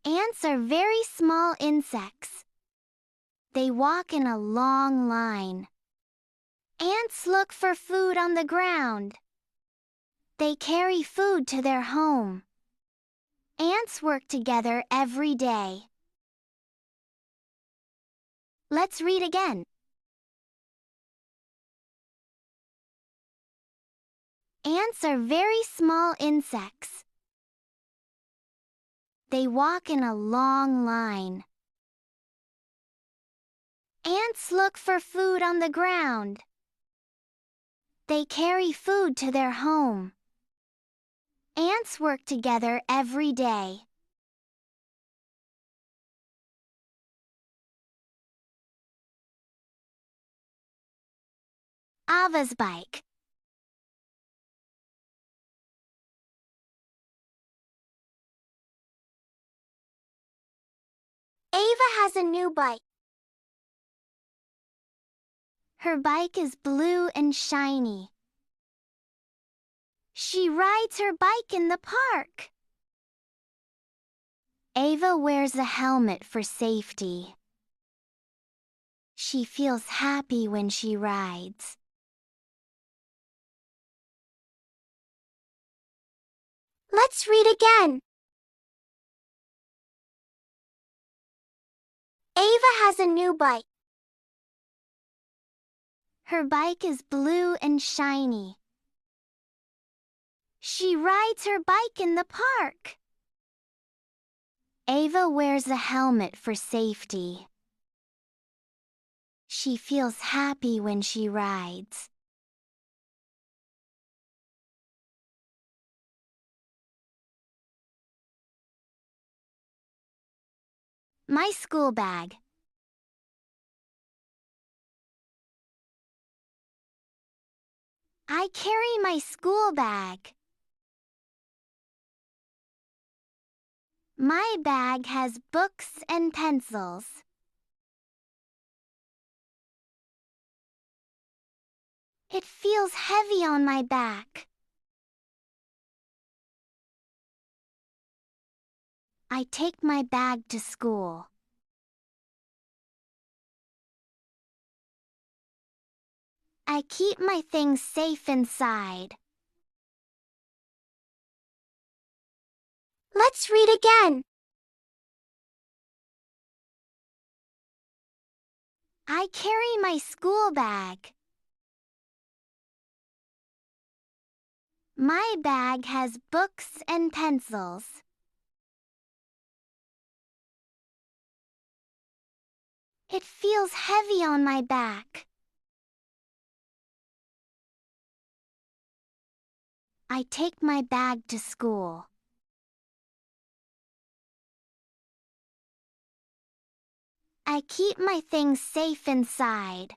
Ants are very small insects. They walk in a long line. Ants look for food on the ground. They carry food to their home. Ants work together every day. Let's read again. Ants are very small insects. They walk in a long line. Ants look for food on the ground. They carry food to their home. Ants work together every day. Ava's bike. Ava has a new bike. Her bike is blue and shiny. She rides her bike in the park. Ava wears a helmet for safety. She feels happy when she rides. Let's read again. Ava has a new bike. Her bike is blue and shiny. She rides her bike in the park. Ava wears a helmet for safety. She feels happy when she rides. My school bag. I carry my school bag. My bag has books and pencils. It feels heavy on my back. I take my bag to school. I keep my things safe inside. Let's read again. I carry my school bag. My bag has books and pencils. It feels heavy on my back. I take my bag to school. I keep my things safe inside.